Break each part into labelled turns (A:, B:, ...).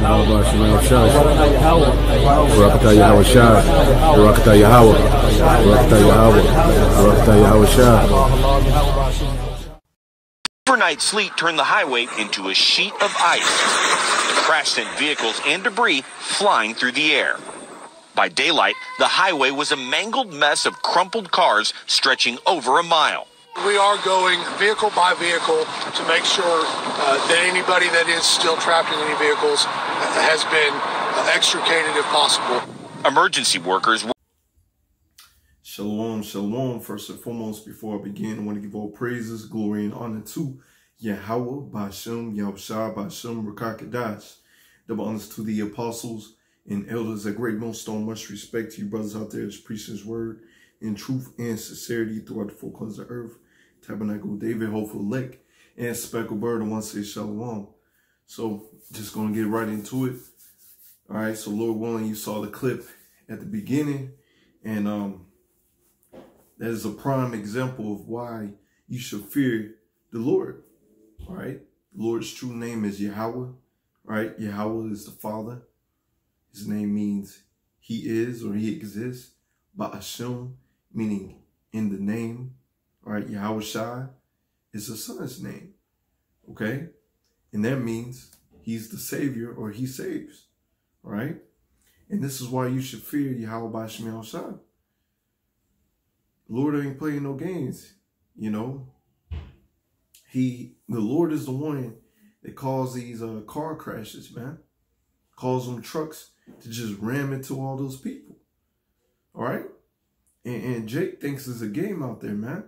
A: Yahweh Shemel Shah, Barakatah Yahweh Shah, Barakatah Yahweh, Barakatah Yahweh, Barakatah Yahweh Shah.
B: Overnight sleet turned the highway into a sheet of ice. The crash sent vehicles and debris flying through the air. By daylight, the highway was a mangled mess of crumpled cars stretching over a mile.
C: We are going vehicle by vehicle to make sure that anybody that is still trapped in any vehicles has been extricated if possible.
B: Emergency workers.
D: Shalom, shalom. First and foremost, before I begin, I want to give all praises, glory, and honor to Yahweh, Bashem, Yahushua, Bashem, Rakakadash. Double honors to the apostles and elders at Great Millstone. Much respect to you brothers out there that's preaching his word in truth and sincerity throughout the four corners of the earth. Tabernacle David, Hopeful Elect, and Speckled Bird. I want to say shalom. So just going to get right into it. All right, so Lord willing, you saw the clip at the beginning, and that is a prime example of why you should fear the Lord. All right, the Lord's true name is Yahweh. Right, Yahweh is the Father. His name means he is or he exists. Ba'ashim, meaning in the name. All right, Yahweh Shai is the Son's name. Okay, and that means he's the Savior or he saves. All right, and this is why you should fear Yahweh Ba'ashim Yahushua. Lord ain't playing no games, you know. The Lord is the one that caused these car crashes, man. Cause them trucks to just ram into all those people. All right? And Jake thinks it's a game out there, man.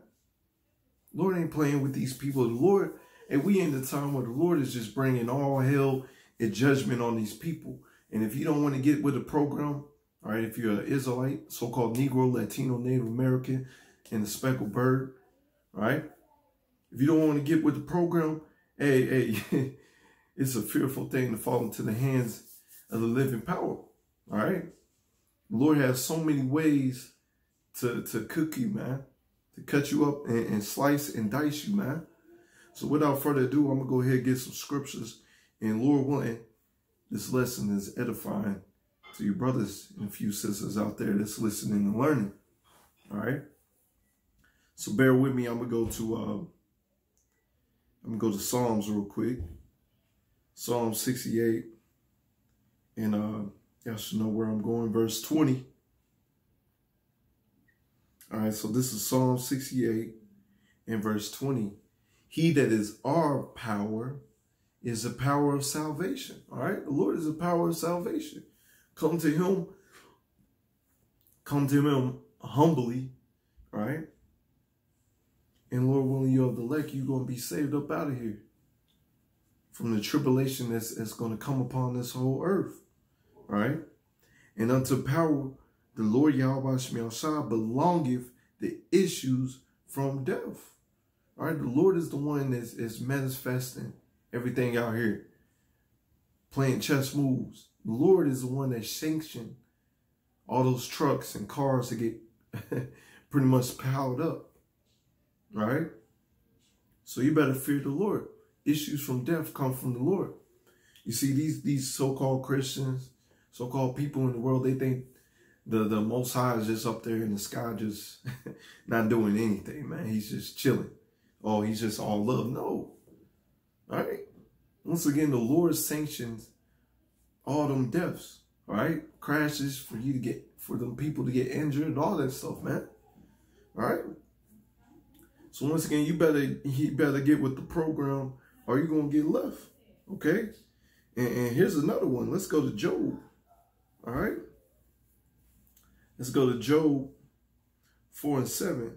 D: Lord ain't playing with these people. The Lord, and we in the time where the Lord is just bringing all hell and judgment on these people. And if you don't want to get with the program, all right, if you're an Israelite, so-called Negro, Latino, Native American, and the Speckled Bird, all right? If you don't want to get with the program, hey, it's a fearful thing to fall into the hands of the living power, all right? The Lord has so many ways to cook you, man, to cut you up and slice and dice you, man. So without further ado, I'm going to go ahead and get some scriptures. And Lord willing, this lesson is edifying to you brothers and a few sisters out there that's listening and learning, all right? So bear with me. I'm going to go to Psalms real quick. Psalm 68. And y'all should know where I'm going. Verse 20. All right, so this is Psalm 68 and verse 20. He that is our power is the power of salvation. All right, the Lord is the power of salvation. Come to him humbly, all right? And Lord willing, you of the elect, you're going to be saved up out of here from the tribulation that's going to come upon this whole earth, all right? And unto power, the Lord Yahweh Shemel belongeth the issues from death. All right, the Lord is the one that's manifesting everything out here, playing chess moves. The Lord is the one that sanctioned all those trucks and cars to get pretty much piled up. All right? So you better fear the Lord. Issues from death come from the Lord. You see, these so-called Christians, so-called people in the world, they think the Most High is just up there in the sky just not doing anything, man. He's just chilling. Oh, he's just all love. No. All right? Once again, the Lord sanctions all them deaths, all right? Crashes for them people to get injured and all that stuff, man. All right? So once again, you better get with the program or you're going to get left, okay? And here's another one. Let's go to Job, all right? Let's go to Job 4 and 7.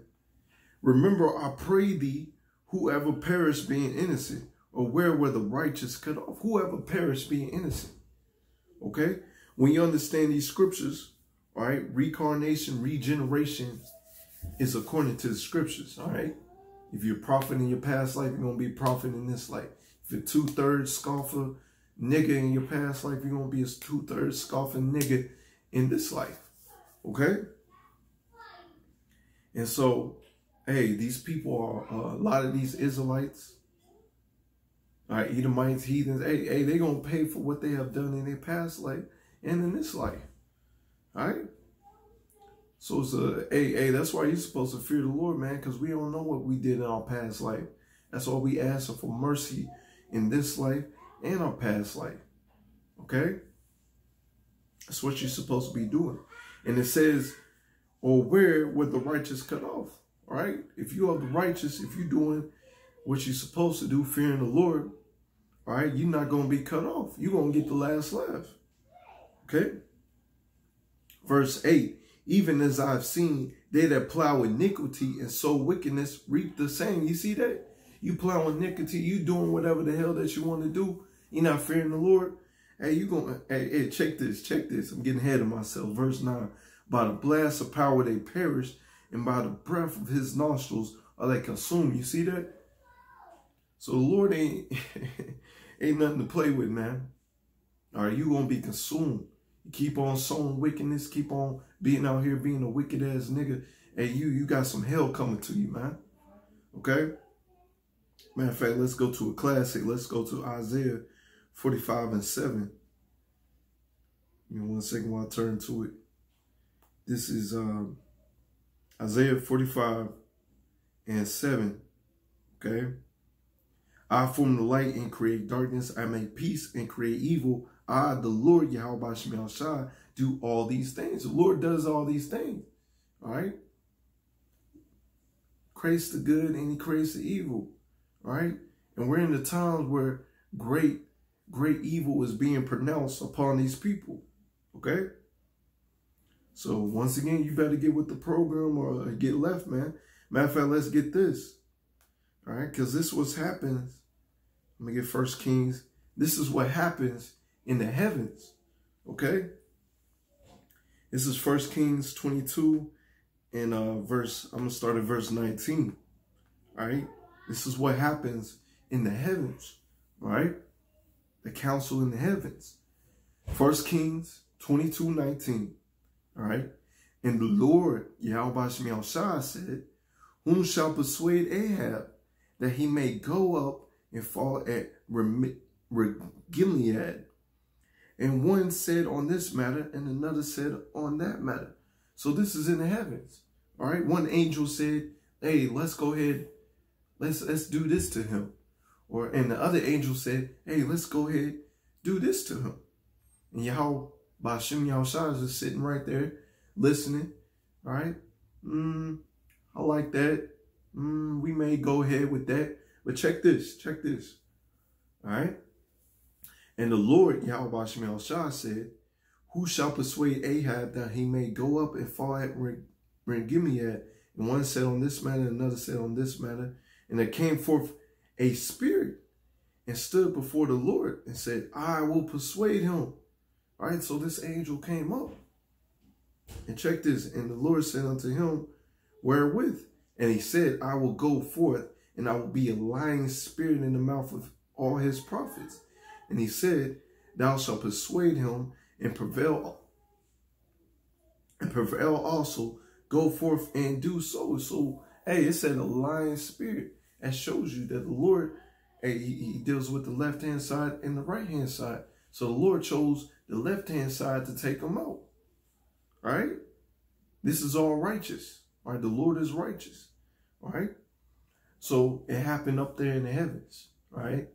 D: Remember, I pray thee, whoever perished being innocent, or where were the righteous cut off? Whoever perished being innocent. Okay? When you understand these scriptures, all right, reincarnation, regeneration is according to the scriptures, all right? If you're a prophet in your past life, you're going to be a prophet in this life. If you're 2/3 scoffer nigga in your past life, you're going to be a 2/3 scoffing nigga in this life. Okay? And so, hey, these people are, a lot of these Israelites, All right, Edomites, heathens, hey, they gonna pay for what they have done in their past life and in this life. All right. So it's that's why you're supposed to fear the Lord, man, because we don't know what we did in our past life. That's why we ask for mercy in this life and our past life. Okay? That's what you're supposed to be doing. And it says, or where were the righteous cut off? All right? If you are the righteous, if you're doing what you're supposed to do, fearing the Lord, all right, you're not going to be cut off. You're going to get the last laugh. Okay? Verse 8. Even as I've seen, they that plow iniquity and sow wickedness reap the same. You see that? You plow iniquity, you doing whatever the hell that you want to do. You're not fearing the Lord. Hey, hey, check this. I'm getting ahead of myself. Verse 9. By the blast of power they perish, and by the breath of his nostrils are they consumed. You see that? So the Lord ain't nothing to play with, man. All right, you gonna be consumed. You keep on sowing wickedness, keep on being out here being a wicked ass nigga. Hey, you got some hell coming to you, man. Okay? Matter of fact, let's go to a classic. Let's go to Isaiah 45:7. Give me 1 second while I turn to it. This is Isaiah 45:7. Okay? I form the light and create darkness. I make peace and create evil. I, the Lord, Yahweh Shem Shai, do all these things. The Lord does all these things. All right? Creates the good and he creates the evil. All right? And we're in the times where great evil is being pronounced upon these people. Okay? So once again, you better get with the program or get left, man. Matter of fact, let's get this. All right? Because this is what happens. Let me get 1 Kings. This is what happens in the heavens. Okay? This is 1 Kings 22 and I'm going to start at verse 19. All right? This is what happens in the heavens. All right? The council in the heavens. 1 Kings 22:19. All right? And the Lord, Yahweh Shem Shai, said, whom shall persuade Ahab that he may go up and fall at Gilead? And one said on this matter, and another said on that matter. So this is in the heavens. All right. One angel said, hey, let's go ahead. Let's do this to him. And the other angel said, hey, let's go ahead, do this to him. And Yahweh Ba'ashem Yahushua is just sitting right there listening. All right. I like that. We may go ahead with that. But check this. All right. And the Lord, Yahweh Shem Yahushua, said, who shall persuade Ahab that he may go up and fall at Gilead? And one said on this matter, another said on this matter. And there came forth a spirit and stood before the Lord and said, I will persuade him. All right, so this angel came up. And check this. And the Lord said unto him, wherewith? And he said, I will go forth, and I will be a lying spirit in the mouth of all his prophets. And he said, thou shalt persuade him and prevail also. Go forth and do so. So, hey, it said a lying spirit. That shows you that the Lord, hey, he deals with the left-hand side and the right-hand side. So the Lord chose the left-hand side to take them out. All right? This is all righteous. All right? The Lord is righteous. All right? So it happened up there in the heavens. All right?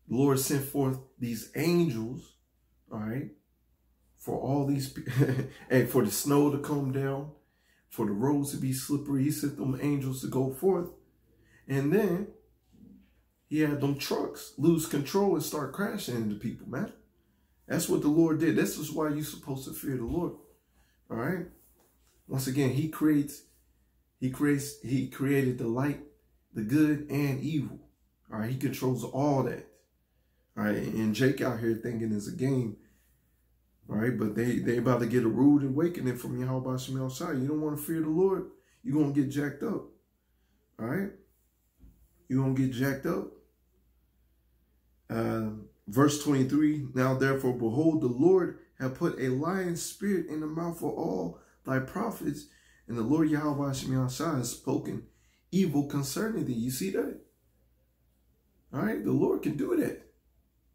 D: The Lord sent forth these angels, all right, for all these, and for the snow to come down, for the roads to be slippery. He sent them angels to go forth. And then he had them trucks lose control and start crashing into people, man. That's what the Lord did. This is why you're supposed to fear the Lord. All right. Once again, he created the light, the good and evil. All right. He controls all that. All right, and Jake out here thinking it's a game, all right? But they about to get a rude awakening from Yahweh Shem Shai. You don't want to fear the Lord, you're going to get jacked up, all right? You're going to get jacked up. Verse 23, now therefore, behold, the Lord hath put a lying spirit in the mouth of all thy prophets, and the Lord Yahweh Shem Shai has spoken evil concerning thee. You see that? All right, the Lord can do that.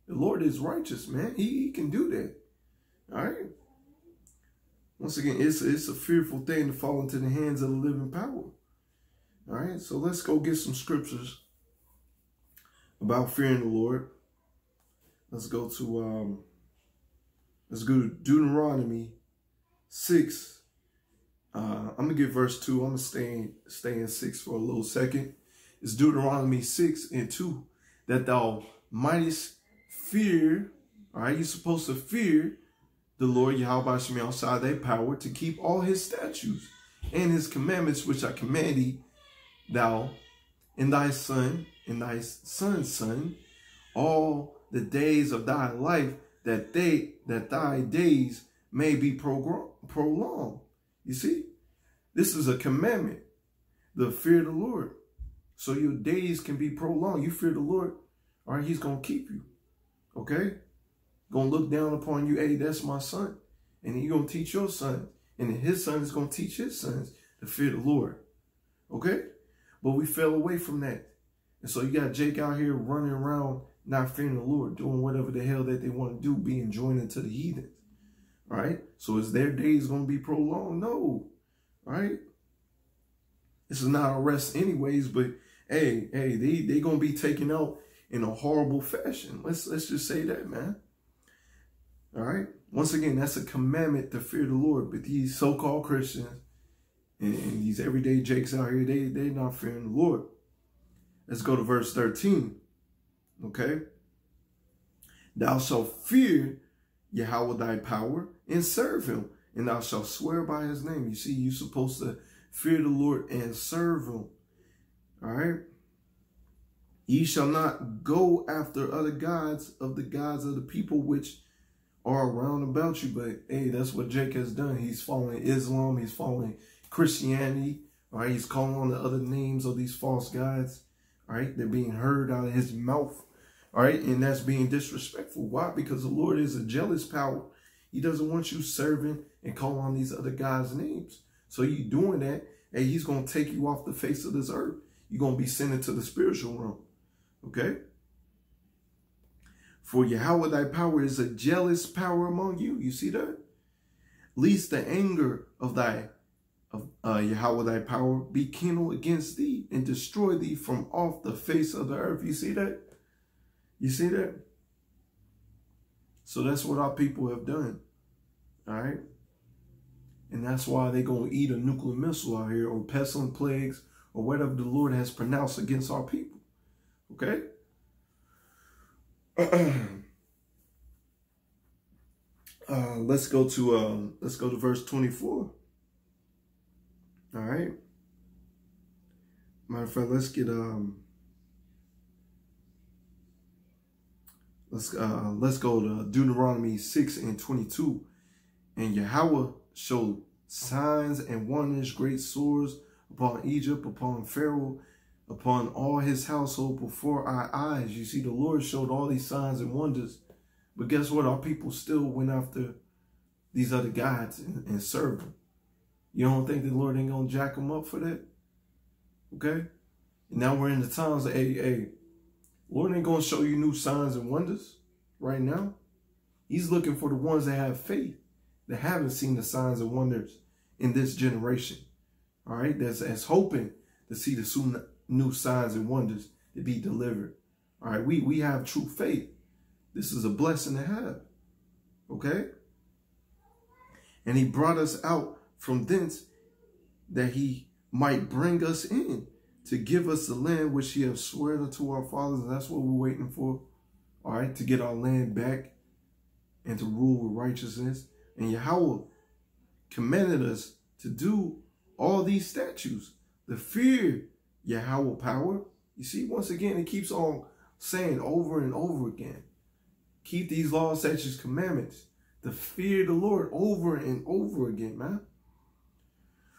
D: The Lord is righteous, man. He can do that. All right. Once again, it's a fearful thing to fall into the hands of the living power. All right, so let's go get some scriptures about fearing the Lord. Let's go to Deuteronomy 6. I'm gonna get verse 2. I'm gonna stay in 6 for a little second. It's Deuteronomy 6:2 that thou mightest fear. All right, you're supposed to fear the Lord Yahweh Shem outside thy power, to keep all his statutes and his commandments which I command thee, thou and thy son and thy son's son, all the days of thy life, that thy days may be prolonged. You see, this is a commandment, the fear of the Lord, so your days can be prolonged. You fear the Lord, all right, he's gonna keep you. Okay, gonna look down upon you. Hey, that's my son, and he's gonna teach your son, and then his son is gonna teach his sons to fear the Lord. Okay, but we fell away from that, and so you got Jake out here running around not fearing the Lord, doing whatever the hell that they want to do, being joined into the heathens. All right, so is their days gonna be prolonged? No. All right, this is not a rest anyways, but hey, they gonna be taken out in a horrible fashion. Let's just say that, man. All right. Once again, that's a commandment to fear the Lord. But these so-called Christians and these everyday jakes out here, they not fearing the Lord. Let's go to verse 13. Okay. Thou shalt fear Yahweh thy power and serve him, and thou shalt swear by his name. You see, you're supposed to fear the Lord and serve him. All right. Ye shall not go after other gods of the people which are around about you. But hey, that's what Jake has done. He's following Islam. He's following Christianity. All right. He's calling on the other names of these false gods. All right. They're being heard out of his mouth. All right. And that's being disrespectful. Why? Because the Lord is a jealous power. He doesn't want you serving and calling on these other guys' names. So you doing that, hey, he's going to take you off the face of this earth. You're going to be sent into the spiritual realm. Okay? For Yahweh thy power is a jealous power among you. You see that? Lest the anger of Yahweh thy power be kindled against thee and destroy thee from off the face of the earth. You see that? You see that? So that's what our people have done. All right? And that's why they're going to eat a nuclear missile out here, or pestilent plagues, or whatever the Lord has pronounced against our people. Okay? Let's go to verse 24. All right. Matter of fact, let's get let's go to Deuteronomy 6:22. And Yahweh showed signs and wonders, great sores upon Egypt, upon Pharaoh, upon all his household before our eyes. You see, the Lord showed all these signs and wonders. But guess what? Our people still went after these other gods and served them. You don't think the Lord ain't going to jack them up for that? Okay? And now we're in the times of, hey, Lord ain't going to show you new signs and wonders right now. He's looking for the ones that have faith, that haven't seen the signs and wonders in this generation. All right? That's hoping to see the new signs and wonders to be delivered. All right? We have true faith. This is a blessing to have. Okay? And he brought us out from thence that he might bring us in to give us the land which he has sworn unto our fathers. And that's what we're waiting for. All right? To get our land back and to rule with righteousness. And Yahweh commanded us to do all these statutes, to fear Yahweh power. You see, once again, it keeps on saying over and over again. Keep these laws, statutes, commandments, to fear the Lord over and over again, man.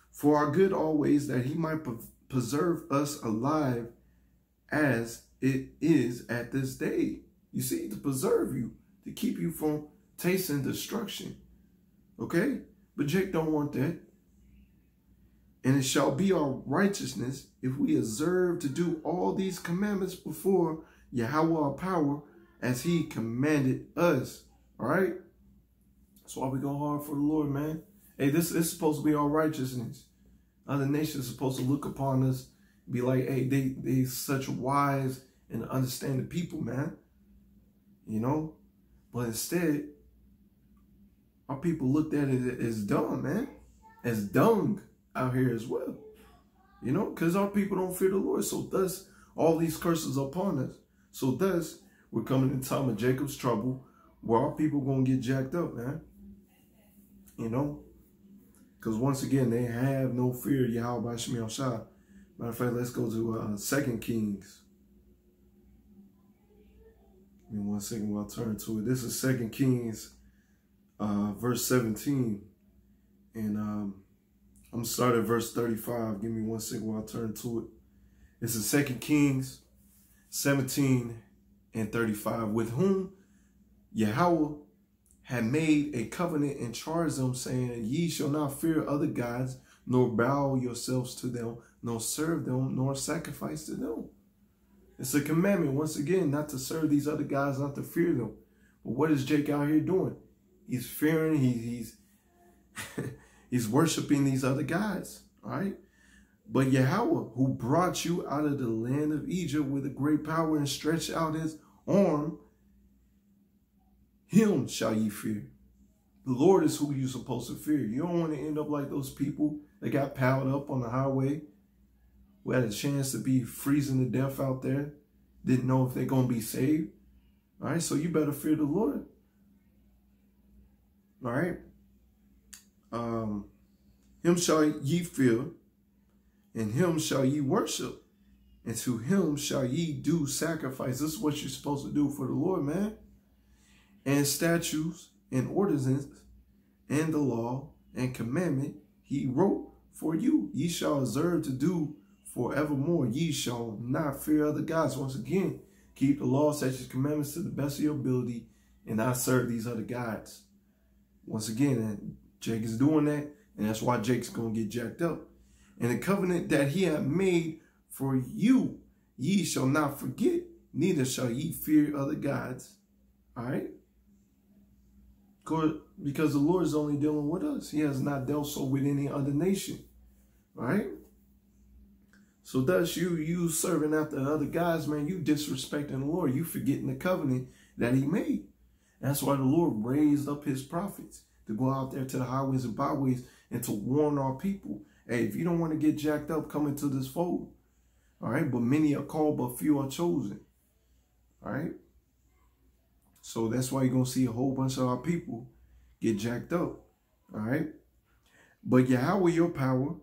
D: For our good always, that he might preserve us alive as it is at this day. You see, to preserve you, to keep you from tasting destruction. Okay? But Jake don't want that. And it shall be our righteousness if we observe to do all these commandments before Yahweh our power as he commanded us. All right? That's why we go hard for the Lord, man. Hey, this is supposed to be our righteousness. Other nations are supposed to look upon us, be like, hey, they such wise and understanding people, man. You know? But instead, our people looked at it as dumb, man. As dung out here as well. You know? Because our people don't fear the Lord. So thus, all these curses are upon us. So thus, we're coming in time of Jacob's trouble, where our people going to get jacked up, man. You know? Because once again, they have no fear of Yahweh Shemel Shah. Matter of fact, let's go to 2 Kings. Give me 1 second while I turn to it. This is 2 Kings, verse 17. And I'm going to start at verse 35. Give me 1 second while I turn to it. This is 2 Kings 17 and 35. With whom Yahweh had made a covenant and charged them, saying, ye shall not fear other gods, nor bow yourselves to them, nor serve them, nor sacrifice to them. It's a commandment, once again, not to serve these other gods, not to fear them. But what is Jake out here doing? He's fearing, he's he's worshiping these other gods, all right? But Yahweh, who brought you out of the land of Egypt with a great power and stretched out his arm, him shall ye fear. The Lord is who you're supposed to fear. You don't want to end up like those people that got piled up on the highway, who had a chance to be freezing to death out there, didn't know if they're going to be saved. All right, so you better fear the Lord. All right. Him shall ye fear, and him shall ye worship, and to him shall ye do sacrifice. This is what you're supposed to do for the Lord, man. And statutes and ordinances and the law and commandment he wrote for you. Ye shall observe to do forevermore. Ye shall not fear other gods. Once again, keep the law, statutes, commandments to the best of your ability, and not serve these other gods. Once again, Jake is doing that, and that's why Jake's going to get jacked up. And the covenant that he had made for you, ye shall not forget, neither shall ye fear other gods. All right? Because the Lord is only dealing with us. He has not dealt so with any other nation. Right? So thus you serving after other guys, man, you disrespecting the Lord. You forgetting the covenant that he made. That's why the Lord raised up his prophets to go out there to the highways and byways and to warn our people. Hey, if you don't want to get jacked up, come into this fold. All right? But many are called, but few are chosen. All right? So that's why you're going to see a whole bunch of our people get jacked up. All right? But Yahweh, your power,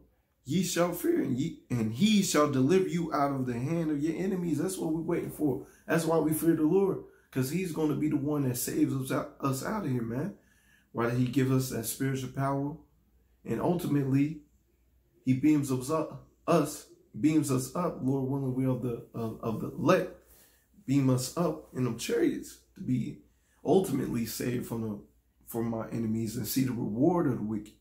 D: ye shall fear, and he shall deliver you out of the hand of your enemies. That's what we're waiting for. That's why we fear the Lord, because he's going to be the one that saves us out of here, man. Right? He gives us that spiritual power, and ultimately, he beams us up, Lord willing, we of the elect, beam us up in them chariots to be ultimately saved from my enemies and see the reward of the wicked.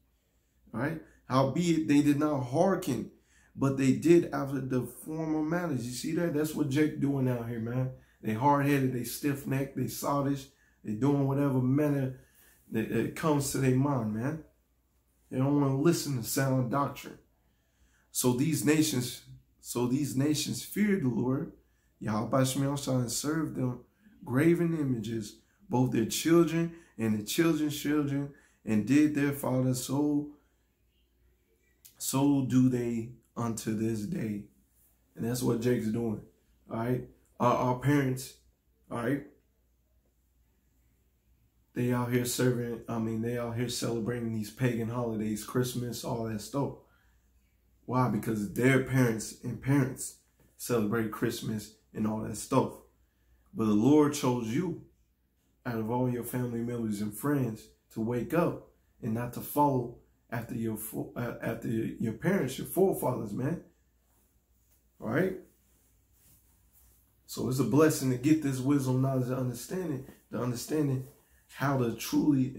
D: All right? Howbeit they did not hearken, but they did after the former manners. You see that? That's what Jake doing out here, man. They hard-headed, they stiff-necked, they sottish, they doing whatever manner that comes to their mind, man. They don't want to listen to sound doctrine. So these nations feared the Lord, Yahweh Shemel Shah, and served them graven images, both their children and their children's children, and did their fathers so do they unto this day. And that's what Jake's doing. All right. Our parents, all right, they out here they out here celebrating these pagan holidays, Christmas, all that stuff. Why? Because their parents celebrate Christmas and all that stuff. But the Lord chose you out of all your family members and friends to wake up and not to follow after your parents, your forefathers, man. All right? So it's a blessing to get this wisdom, knowledge, and understanding how to truly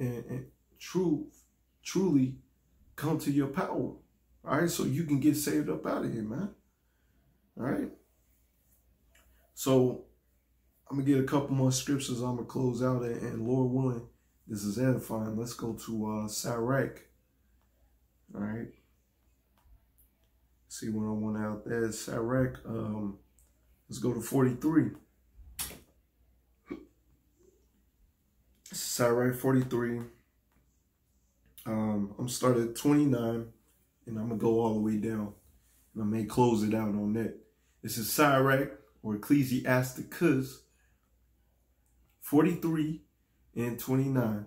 D: come to your power. All right? So you can get saved up out of here, man. All right? So I'm going to get a couple more scriptures. I'm going to close out, and Lord willing, this is edifying. Let's go to Sirach. All right. See what I want out there. Sirach. Let's go to 43. Sirach 43. I'm starting at 29, and I'm going to go all the way down. And I may close it out on that. This is Sirach, or Ecclesiasticus 43 and 29.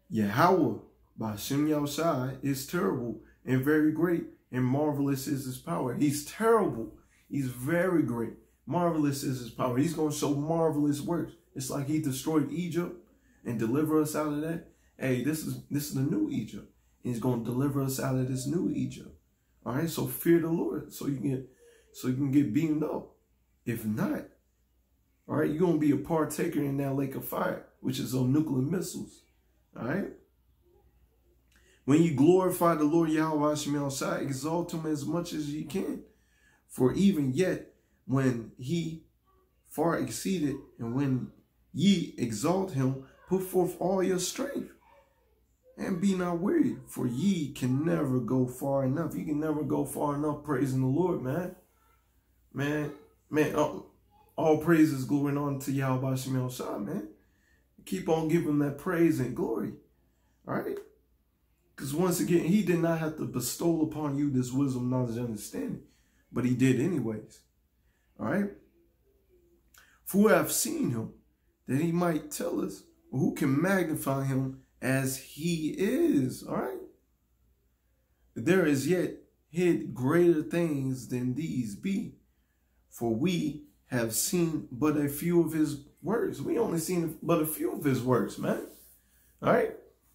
D: Yahweh, by Shem Yahushai, is terrible and very great, and marvelous is his power. He's terrible. He's very great. Marvelous is his power. He's going to show marvelous works. It's like he destroyed Egypt and deliver us out of that. Hey, this is the new Egypt. He's going to deliver us out of this new Egypt. All right, so fear the Lord, so you can get beamed up. If not, all right, you're going to be a partaker in that lake of fire, which is on nuclear missiles. All right. When you glorify the Lord Yahweh Hashem Yahushai, exalt him as much as you can. For even yet, when he far exceeded, and when ye exalt him, put forth all your strength, and be not weary, for ye can never go far enough. You can never go far enough praising the Lord, man. Man, all praise is going on to Yahweh Hashem Yahushai, man. Keep on giving that praise and glory, all right? Because once again, he did not have to bestow upon you this wisdom, knowledge, and understanding, but he did anyways, all right? For who have seen him, that he might tell us, who can magnify him as he is, all right? There is yet hid greater things than these be, for we have seen but a few of his works. We only seen but a few of his works, man. All right?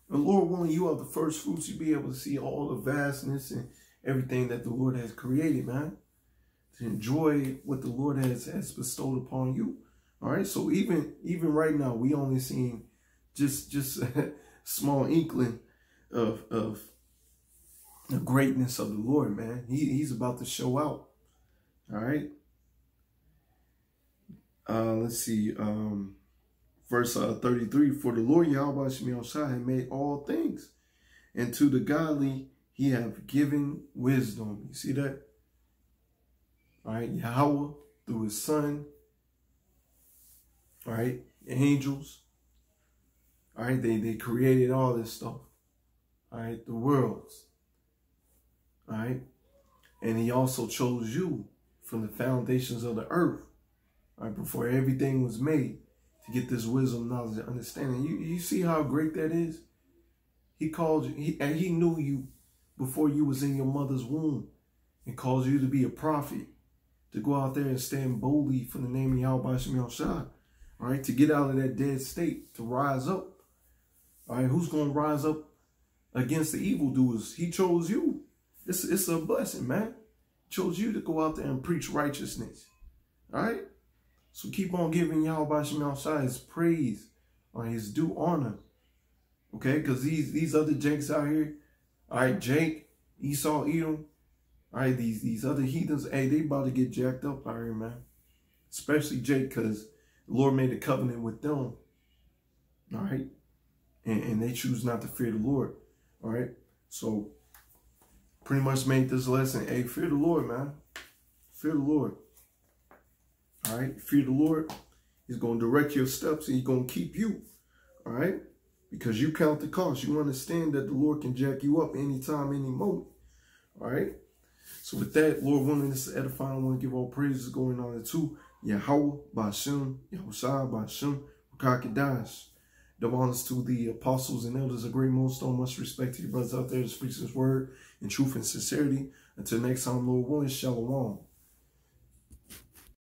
D: And Lord willing, you are the first fruits. You be able to see all the vastness and everything that the Lord has created, man. To enjoy what the Lord has bestowed upon you. All right? So even right now, we only seen just a small inkling of the greatness of the Lord, man. He's about to show out. All right? Let's see, verse 33, for the Lord Yahweh Hashem Yahushai had made all things, and to the godly he have given wisdom. You see that? All right, Yahweh through his son, all right, the angels, all right, they created all this stuff, all right, the worlds, all right, and he also chose you from the foundations of the earth. All right, before everything was made, to get this wisdom, knowledge, and understanding. You see how great that is? He called you, and he knew you before you was in your mother's womb, and called you to be a prophet, to go out there and stand boldly for the name of Yahweh Hashem Yahushai. All right, to get out of that dead state, to rise up. All right, who's going to rise up against the evildoers? He chose you. It's a blessing, man. He chose you to go out there and preach righteousness. All right? So keep on giving Yahweh Hashem Yahushai his praise, or his due honor. Okay? Because these other Jakes out here, all right, Jake, Esau, Edom, all right, these other heathens, hey, they about to get jacked up out here, man. Especially Jake, because the Lord made a covenant with them. All right? And they choose not to fear the Lord. All right? So pretty much made this lesson, hey, fear the Lord, man. Fear the Lord. All right, fear the Lord. He's going to direct your steps, and he's going to keep you. All right, because you count the cost. You understand that the Lord can jack you up anytime, any moment. All right. So with that, Lord willing, this is edifying. I want to give all praises going on to Yahweh, Ba'ashem, Yahushua, Ba'ashem, Rakakadash. Double honors to the apostles and elders of Great Millstone. Much respect to your brothers out there that speaks his word in truth and sincerity. Until next time, Lord willing, shalom.